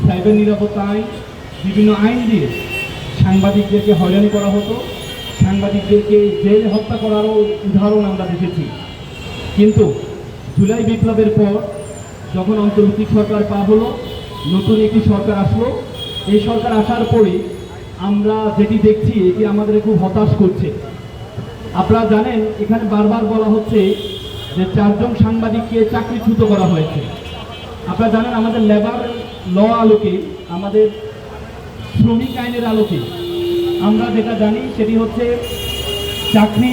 Cyber নিরাপত্তা আইন, বিভিন্ন আইন দিয়ে সাংবাদিকদেরকে হয়রানি করা হতো, সাংবাদিকদেরকে জেলে হত্যা করারও উদাহরণ আমরা দেখেছি। কিন্তু জুলাই বিপ্লবের পর যখন অন্তর্বর্তী সরকার পাওয়া হলো, নতুন একটি সরকার আসলো, এই সরকার আসার পরে আমরা যেটি দেখছি এটি আমাদের খুব হতাশ করছে। আপনারা জানেন এখানে বারবার বলা হচ্ছে যে 4 জন সাংবাদিককে চাকরিচ্যুত করা হয়েছে। আপনারা জানেন আমাদের লেবার ল আলোকে, আমাদের শ্রমিক আইনের আলোকে আমরা যেটা জানি সেটি হচ্ছে চাকরি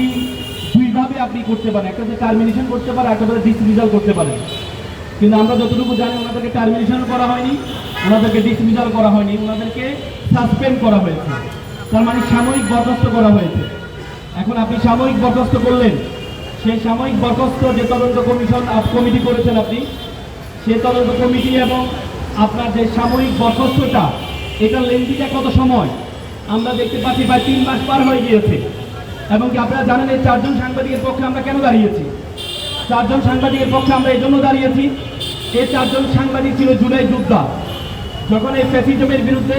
দুইভাবে আপনি করতে পারেন, একটা হচ্ছে টার্মিনেশন করতে পারেন, একটা হচ্ছে ডিসমিসাল করতে পারেন। কিন্তু আমরা যতটুকু জানি ওনাদেরকে টার্মিনেশন করা হয়নি, ওনাদেরকে ডিসমিসাল করা হয়নি, ওনাদেরকে সাসপেন্ড করা হয়েছে, তার মানে সাময়িক বরখাস্ত করা হয়েছে। এখন আপনি সাময়িক বরখাস্ত করলেন, সেই সাময়িক বরখাস্ত যে তদন্ত কমিটি করেছেন আপনি, সেই তদন্ত কমিটি এবং আপনার যে সাময়িক বরখাস্তটা, এটা লেন্থিটা কত সময় আমরা দেখতে পাচ্ছি, প্রায় 3 মাস পার হয়ে গিয়েছে। এবং কি আপনারা জানেন এই 4 জন সাংবাদিকের পক্ষে আমরা কেন দাঁড়িয়েছি? 4 জন সাংবাদিকের পক্ষে আমরা এই জন্য দাঁড়িয়েছি, এই 4 জন সাংবাদিক ছিল জুলাই যোদ্ধা। যখন এই ফ্যাসিজমের বিরুদ্ধে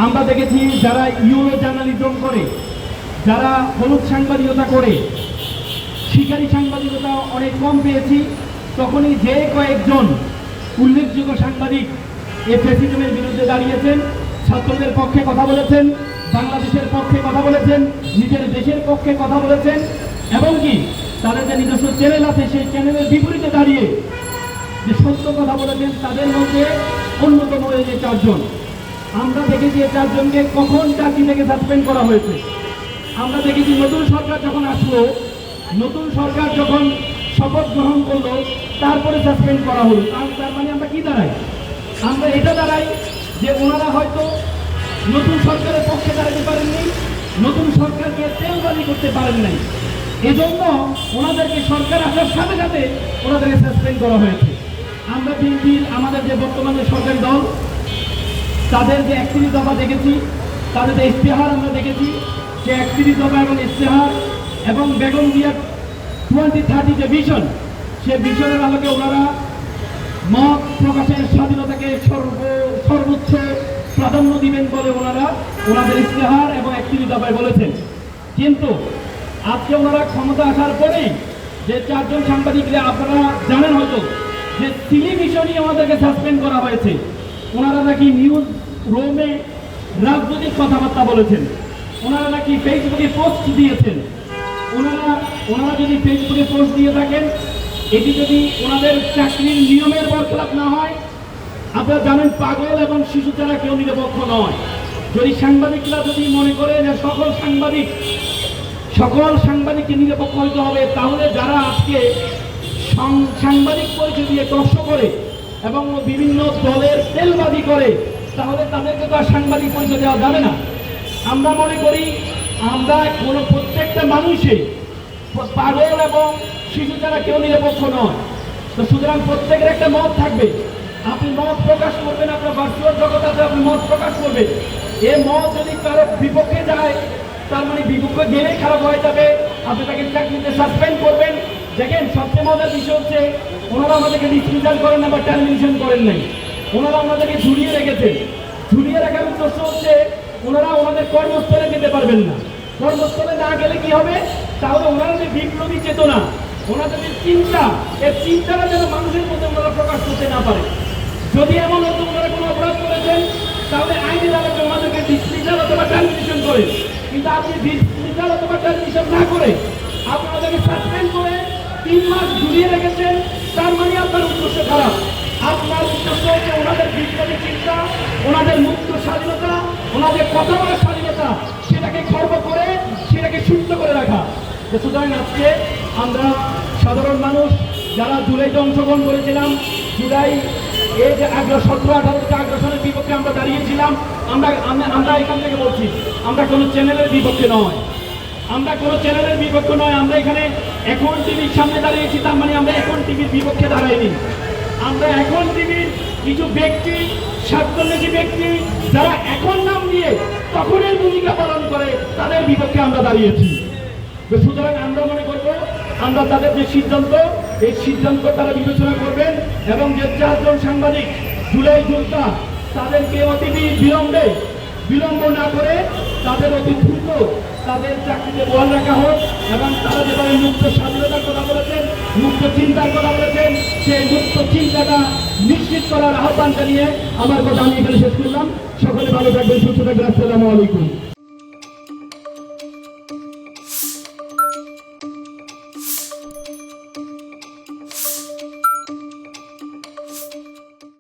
আমরা দেখেছি যারা ইউরো জার্নালিজম করে, যারা হলুদ সাংবাদিকতা করে, শিকারী সাংবাদিকতা অনেক কম পেয়েছি, তখনই যে কয়েকজন উল্লেখযোগ্য সাংবাদিক এই ফ্যাসিজমের বিরুদ্ধে দাঁড়িয়েছেন, ছাত্রদের পক্ষে কথা বলেছেন, বাংলাদেশের পক্ষে কথা বলেছেন, নিজের দেশের পক্ষে কথা বলেছেন, এবং কি তাদের যে নিজস্ব চ্যানেল আছে সেই চ্যানেলের বিপরীতে দাঁড়িয়ে যে সত্য কথা বলেছেন, তাদের মধ্যে অন্যতম এই যে 4 জন। আমরা দেখেছি এই 4 জনকে কখন চাকরি থেকে সাসপেন্ড করা হয়েছে। আমরা দেখেছি নতুন সরকার যখন আসলো, নতুন সরকার যখন শপথ গ্রহণ করলো, তারপরে সাসপেন্ড করা হলো। তার মানে আমরা কি দাঁড়াই? আমরা এটা দাঁড়াই যে ওনারা হয়তো নতুন সরকারের পক্ষে দাঁড়াতে পারেননি, নতুন সরকারকে তেলবাজি করতে পারেন নাই, এজন্য ওনাদেরকে সরকার আসার সাথে সাথে ওনাদেরকে সাসপেন্ড করা হয়েছে। আমরা বিএনপির আমাদের যে বর্তমানে সরকারি দল, তাদের যে 31 দফা দেখেছি, তাদের যে ইশতেহার আমরা দেখেছি, যে 31 দফা এবং ইশতেহার এবং বেগম জিয়ার 2030 যে ভিশন, সে ভিশনের আলোকে ওনারা মত প্রকাশের স্বাধীনতাকে সর্বোচ্চ প্রাধান্য দিবেন বলে ওনারা ওনাদের ইশতেহার এবং 31 দফায় বলেছেন। কিন্তু আজকে ওনারা ক্ষমতা আসার পরেই যে 4 জন সাংবাদিকরা, আপনারা জানেন হয়তো যে টেলিভিশনই আমাদেরকে সাসপেন্ড করা হয়েছে। ওনারা নাকি নিউজ রুমে রাজনৈতিক কথাবার্তা বলেছেন, ওনারা নাকি ফেসবুকে পোস্ট দিয়েছেন। ওনারা যদি ফেসবুকে পোস্ট দিয়ে থাকেন, এটি যদি ওনাদের চাকরির নিয়মের বরখেলাপ না হয়, আপনারা জানেন পাগল এবং শিশু ছাড়া কেউ নিরপেক্ষ নয়। যদি সাংবাদিকরা যদি মনে করে যে সকল সাংবাদিককে নিরপেক্ষ হইতে হবে, তাহলে যারা আজকে সাংবাদিক পরিচয় দিয়ে কষ্ট করে এবং বিভিন্ন দলের তেলবাজি করে, তাহলে তাদেরকে তো আর সাংবাদিক পরিচয় দেওয়া যাবে না। আমরা মনে করি আমরা কোনো প্রত্যেকটা মানুষই পাগল এবং শিশু ছাড়া কেউ নিরপেক্ষ নয়। তো সুতরাং প্রত্যেকের একটা মত থাকবে, আপনি মত প্রকাশ করবেন, আপনার ভার্চুয়াল জগতে আপনি মত প্রকাশ করবেন। এই মত যদি কারো বিপক্ষে যায়, তার মানে বিপক্ষে গেলে খারাপ হয়ে যাবে, আপনি তাকে চাকরিতে সাসপেন্ড করবেন। দেখেন সবচেয়ে মজার বিষয় হচ্ছে ওনারা আমাদেরকে ডিসমিসাল করেন না বা টার্মিনেশন করেন নাই, ওনারা আমাদেরকে ঝুলিয়ে রেখেছেন। ঝুলিয়ে রাখার উদ্দেশ্য হচ্ছে ওনারা ওনাদের কর্মস্থলে যেতে পারবেন না। কর্মস্থলে না গেলে কি হবে? তাহলে ওনারা যে বিপ্লবী চেতনা, ওনাদের যে চিন্তা, এই চিন্তাটা যেন মানুষের মধ্যে ওনারা প্রকাশ করতে না পারে। যদি এমন হতো ওনারা কোনো অপরাধ করেছেন, তাহলে আইনের আলোকে ওনাদেরকে ডিসমিসাল অথবা টার্মিনেশন করে। কিন্তু আপনি ডিসমিসাল অথবা টার্মিনেশন না করে আপনাদেরকে সাসপেন্ড করে 3 মাস ঝুলিয়ে রেখেছেন, তার মানে আপনার উদ্দেশ্য খারাপ। আপনার উদ্দেশ্য হচ্ছে ওনাদের বিপ্লবী চিন্তা, ওনাদের মুক্ত স্বাধীনতা, ওনাদের কথা বলার স্বাধীনতা, সেটাকে খর্ব করে, সেটাকে সুস্থ করে রাখা। সুতরাং আজকে আমরা সাধারণ মানুষ যারা জুলাইতে অংশগ্রহণ করেছিলাম, জুলাই এই যে 17-18 আগ্রাসনের বিপক্ষে আমরা দাঁড়িয়েছিলাম, আমরা এখান থেকে বলছি আমরা কোনো চ্যানেলের বিপক্ষে নয়, আমরা কোনো চ্যানেলের বিপক্ষে নয়। আমরা এখানে এখন টিভির সামনে দাঁড়িয়েছি, তার মানে আমরা এখন টিভির বিপক্ষে দাঁড়াইনি। আমরা এখন টিভির কিছু ব্যক্তি, স্বার্থন্বেষী ব্যক্তি যারা এখন নাম দিয়ে তখনের ভূমিকা পালন করে, তাদের বিপক্ষে আমরা দাঁড়িয়েছি। সুতরাং আমরা মনে করবো আমরা তাদের যে সিদ্ধান্ত, এই সিদ্ধান্ত তারা বিবেচনা করবেন এবং যে 4 জন সাংবাদিক জুলাই যোদ্ধা তাদেরকে অতি বিলম্ব না করে তাদের অতি দ্রুত তাদের চাকরিতে বহাল রাখা হোক এবং তারা যেভাবে মুক্ত স্বাধীনতার কথা বলেছেন, মুক্ত চিন্তার কথা বলেছেন, সেই মুক্ত চিন্তাটা নিশ্চিত করার আহ্বান জানিয়ে আমার কথা আমি এখানে শেষ করলাম। সকলে ভালো থাকবেন, সুস্থ থাকবেন। আসসালামু আলাইকুম।